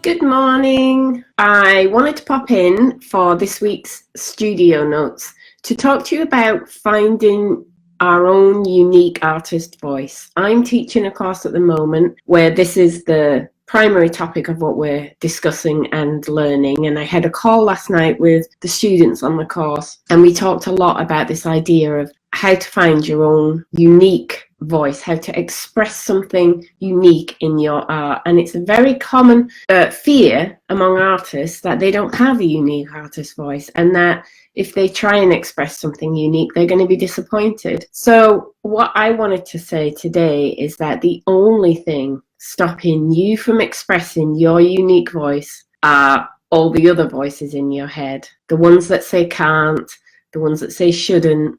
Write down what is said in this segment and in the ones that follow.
Good morning. I wanted to pop in for this week's studio notes to talk to you about finding our own unique artist voice. I'm teaching a course at the moment where this is the primary topic of what we're discussing and learning, and I had a call last night with the students on the course, and we talked a lot about this idea of how to find your own unique voice, how to express something unique in your art. And it's a very common fear among artists that they don't have a unique artist voice, and that if they try and express something unique, they're going to be disappointed. So what I wanted to say today is that the only thing stopping you from expressing your unique voice are all the other voices in your head. The ones that say can't, the ones that say shouldn't,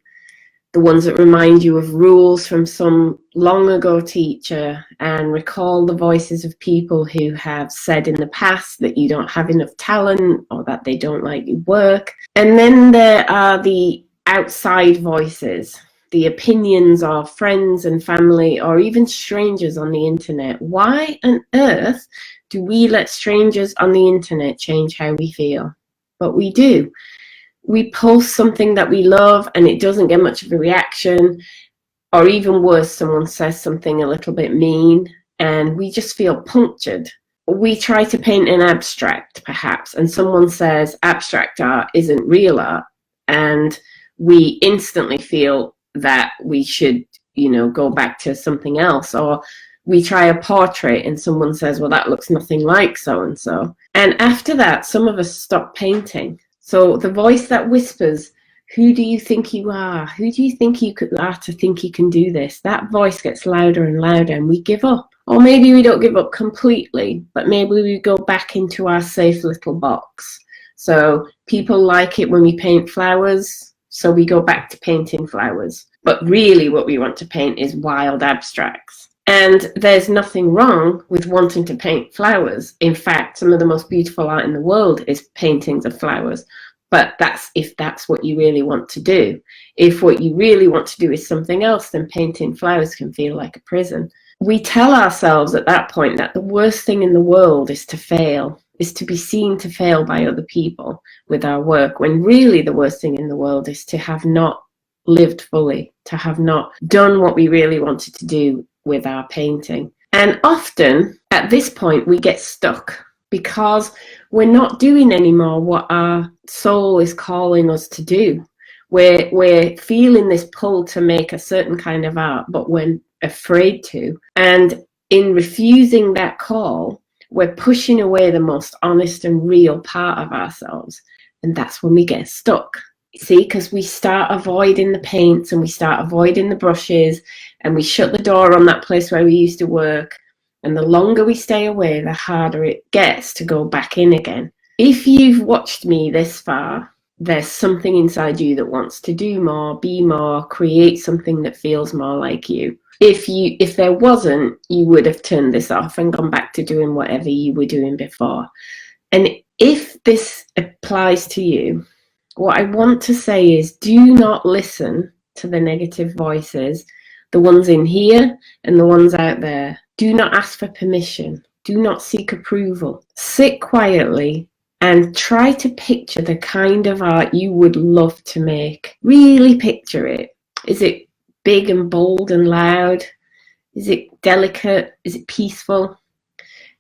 the ones that remind you of rules from some long ago teacher and recall the voices of people who have said in the past that you don't have enough talent or that they don't like your work. And then there are the outside voices, the opinions of friends and family or even strangers on the internet. Why on earth do we let strangers on the internet change how we feel? But we do. We post something that we love and it doesn't get much of a reaction, or even worse, someone says something a little bit mean and we just feel punctured. We try to paint an abstract perhaps, and someone says abstract art isn't real art, and we instantly feel that we should, go back to something else. Or we try a portrait and someone says, well, that looks nothing like so-and-so. And after that, some of us stop painting. So the voice that whispers, who do you think you are? Who do you think you are to think you can do this? That voice gets louder and louder and we give up. Or maybe we don't give up completely, but maybe we go back into our safe little box. So people like it when we paint flowers, so we go back to painting flowers. But really what we want to paint is wild abstracts. And there's nothing wrong with wanting to paint flowers. In fact, some of the most beautiful art in the world is paintings of flowers. But that's if that's what you really want to do. If what you really want to do is something else, then painting flowers can feel like a prison. We tell ourselves at that point that the worst thing in the world is to fail, is to be seen to fail by other people with our work, when really the worst thing in the world is to have not lived fully, to have not done what we really wanted to do with our painting. And often at this point we get stuck because we're not doing anymore what our soul is calling us to do. We're feeling this pull to make a certain kind of art, but we're afraid to. And in refusing that call, we're pushing away the most honest and real part of ourselves. And that's when we get stuck. See, because we start avoiding the paints and we start avoiding the brushes and we shut the door on that place where we used to work. And the longer we stay away, the harder it gets to go back in again. If you've watched me this far, there's something inside you that wants to do more, be more, create something that feels more like you. If there wasn't, you would have turned this off and gone back to doing whatever you were doing before. And if this applies to you, what I want to say is do not listen to the negative voices, the ones in here and the ones out there. Do not ask for permission. Do not seek approval. Sit quietly and try to picture the kind of art you would love to make. Really picture it. Is it big and bold and loud? Is it delicate? Is it peaceful?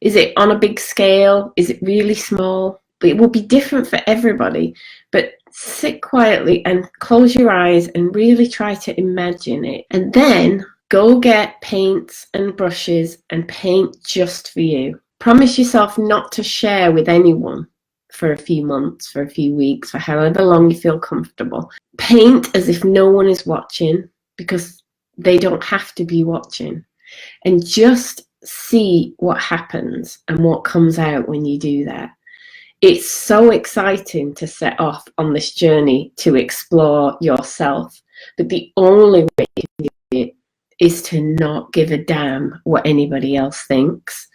Is it on a big scale? Is it really small? It will be different for everybody, but sit quietly and close your eyes and really try to imagine it. And then go get paints and brushes and paint just for you. Promise yourself not to share with anyone for a few months, for a few weeks, for however long you feel comfortable. Paint as if no one is watching, because they don't have to be watching. And just see what happens and what comes out when you do that. It's so exciting to set off on this journey to explore yourself, but the only way you can do it is to not give a damn what anybody else thinks.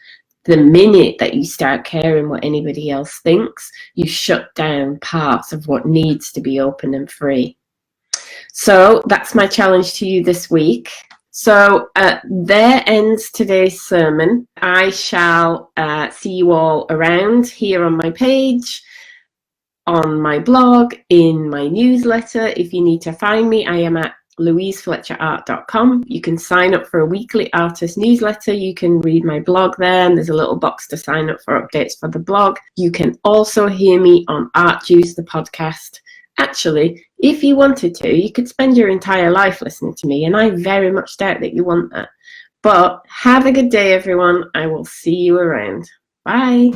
The minute that you start caring what anybody else thinks, you shut down parts of what needs to be open and free. So that's my challenge to you this week. So there ends today's sermon. I shall see you all around here on my page, on my blog, in my newsletter. If you need to find me, I am at louisefletcherart.com. You can sign up for a weekly artist newsletter. You can read my blog there, and there's a little box to sign up for updates for the blog. You can also hear me on Art Juice, the podcast. Actually, if you wanted to, you could spend your entire life listening to me, and I very much doubt that you want that. But have a good day, everyone. I will see you around. Bye.